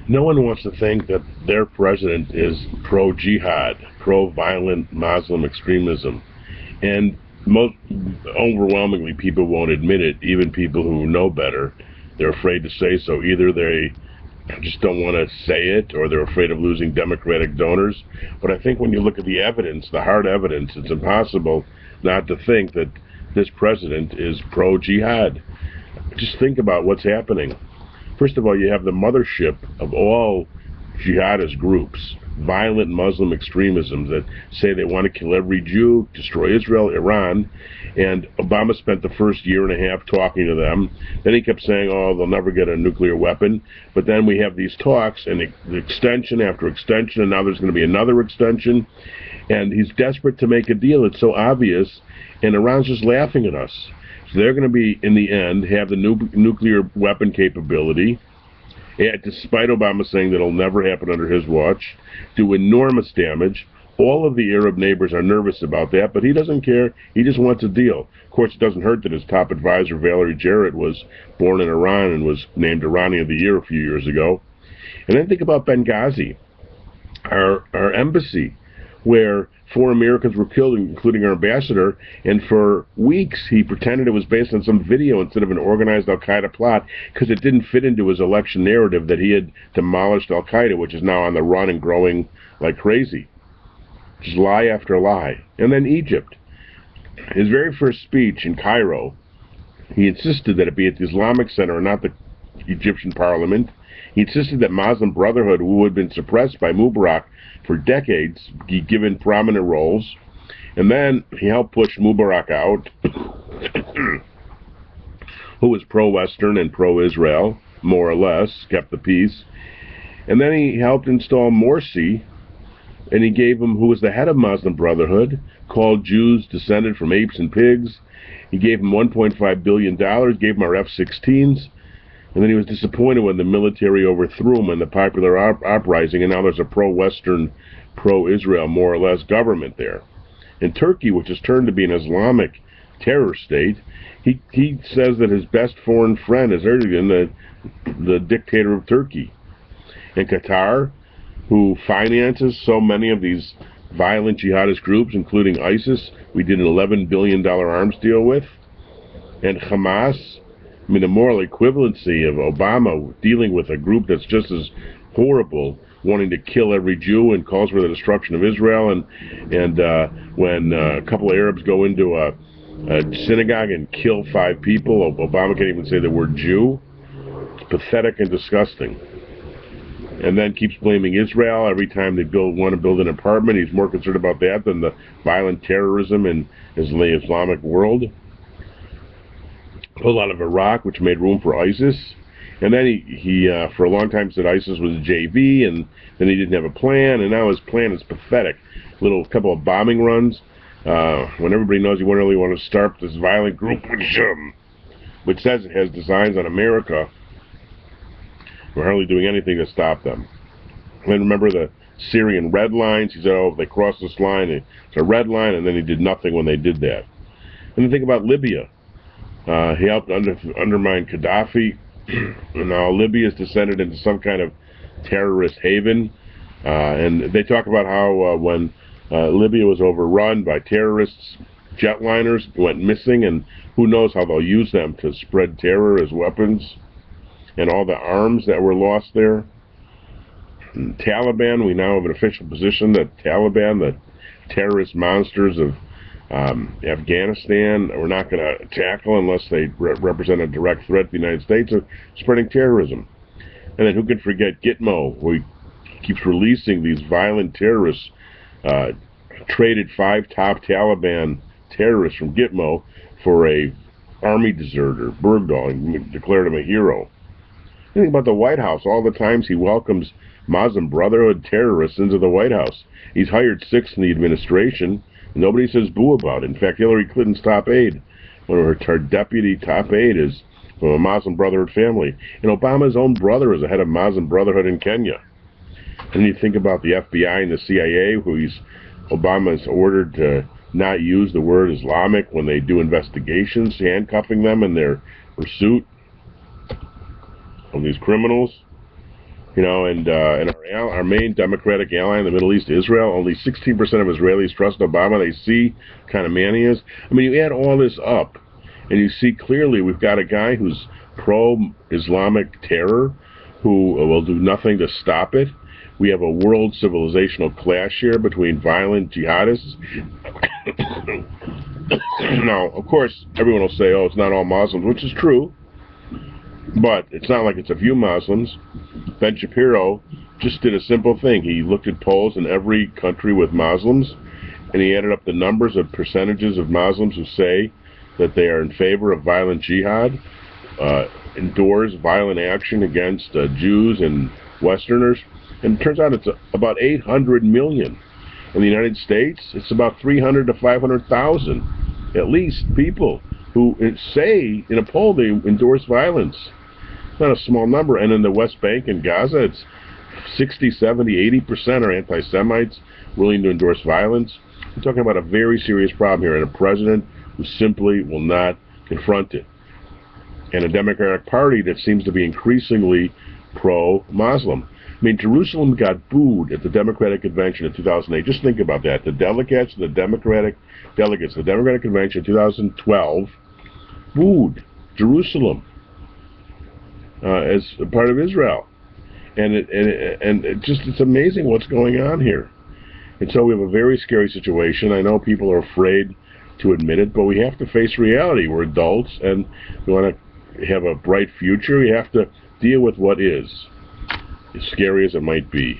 No one wants to think that their president is pro-jihad, pro-violent Muslim extremism. And most overwhelmingly, people won't admit it, even people who know better. They're afraid to say so. Either they just don't want to say it, or they're afraid of losing Democratic donors. But I think when you look at the evidence, the hard evidence, it's impossible not to think that this president is pro-jihad. Just think about what's happening. First of all, you have the mothership of all jihadist groups, violent Muslim extremism that say they want to kill every Jew, destroy Israel, Iran, and Obama spent the first year and a half talking to them. Then he kept saying, oh, they'll never get a nuclear weapon. But then we have these talks, and the extension after extension, and now there's going to be another extension, and he's desperate to make a deal. It's so obvious, and Iran's just laughing at us. So they're going to be, in the end, have the nuclear weapon capability, despite Obama saying that it'll never happen under his watch, do enormous damage. All of the Arab neighbors are nervous about that, but he doesn't care. He just wants a deal. Of course, it doesn't hurt that his top advisor, Valerie Jarrett, was born in Iran and was named Iranian of the Year a few years ago. And then think about Benghazi, our embassy, where 4 Americans were killed, including our ambassador, and for weeks he pretended it was based on some video instead of an organized Al-Qaeda plot, because it didn't fit into his election narrative that he had demolished Al-Qaeda, which is now on the run and growing like crazy. Just lie after lie. And then Egypt. His very first speech in Cairo, he insisted that it be at the Islamic Center and not the Egyptian parliament. He insisted that Muslim Brotherhood, who had been suppressed by Mubarak for decades, be given prominent roles. And then he helped push Mubarak out, who was pro-Western and pro-Israel, more or less, kept the peace. And then he helped install Morsi, and he gave him, who was the head of Muslim Brotherhood, called Jews descended from apes and pigs. He gave him $1.5 billion, gave him our F-16s, and then he was disappointed when the military overthrew him in the popular uprising, and now there's a pro-Western, pro-Israel, more or less, government there. In Turkey, which has turned to be an Islamic terror state, he says that his best foreign friend is Erdogan, the dictator of Turkey. In Qatar, who finances so many of these violent jihadist groups, including ISIS, we did an $11 billion arms deal with. And Hamas, I mean, the moral equivalency of Obama dealing with a group that's just as horrible, wanting to kill every Jew and calls for the destruction of Israel, and when a couple of Arabs go into a synagogue and kill 5 people, Obama can't even say the word Jew. It's pathetic and disgusting. And then keeps blaming Israel every time they want to build an apartment. He's more concerned about that than the violent terrorism in the Islamic world. Pulled out of Iraq, which made room for ISIS. And then he for a long time said ISIS was JV, and then he didn't have a plan, and now his plan is pathetic. Couple of bombing runs, when everybody knows he wouldn't really want to start this violent group, which says it has designs on America. We're hardly doing anything to stop them. And remember the Syrian red lines? He said, oh, if they cross this line, it's a red line, and then he did nothing when they did that. And then think about Libya. He helped undermine Gaddafi, and now Libya has descended into some kind of terrorist haven. And they talk about how when Libya was overrun by terrorists, jetliners went missing, and who knows how they'll use them to spread terror as weapons. And all the arms that were lost there. And Taliban, we now have an official position that Taliban, the terrorist monsters of Afghanistan, we're not going to tackle unless they represent a direct threat to the United States of spreading terrorism. And then who can forget Gitmo, who keeps releasing these violent terrorists, traded 5 top Taliban terrorists from Gitmo for a army deserter, Bergdahl, and declared him a hero. Think about the White House, all the times he welcomes Muslim Brotherhood terrorists into the White House. He's hired 6 in the administration, and nobody says boo about it. In fact, Hillary Clinton's top aide, one of her deputy top aide, is from a Muslim Brotherhood family. And Obama's own brother is the head of Muslim Brotherhood in Kenya. And you think about the FBI and the CIA, who Obama's ordered to not use the word Islamic when they do investigations, handcuffing them in their pursuit of these criminals. You know, and our main democratic ally in the Middle East, Israel, only 16% of Israelis trust Obama. They see kind of man he is. I mean, you add all this up, and you see clearly we've got a guy who's pro-Islamic terror, who will do nothing to stop it. We have a world civilizational clash here between violent jihadists. Now, of course, everyone will say, oh, it's not all Muslims, which is true. But it's not like it's a few Muslims. Ben Shapiro just did a simple thing. He looked at polls in every country with Muslims, and he added up the numbers of percentages of Muslims who say that they are in favor of violent jihad, endorse violent action against Jews and Westerners. And it turns out it's about 800 million. In the United States, it's about 300 to 500,000, at least, people who say in a poll they endorse violence. It's not a small number. And in the West Bank and Gaza, it's 60, 70, 80% are anti-Semites willing to endorse violence. We're talking about a very serious problem here, and a president who simply will not confront it. And a Democratic Party that seems to be increasingly pro-Muslim. I mean, Jerusalem got booed at the Democratic Convention in 2008. Just think about that. The Democratic Convention in 2012 Jerusalem as a part of Israel, and it's amazing what's going on here. And so we have a very scary situation. I know people are afraid to admit it, but we have to face reality. We're adults, and we want to have a bright future. We have to deal with what is, as scary as it might be.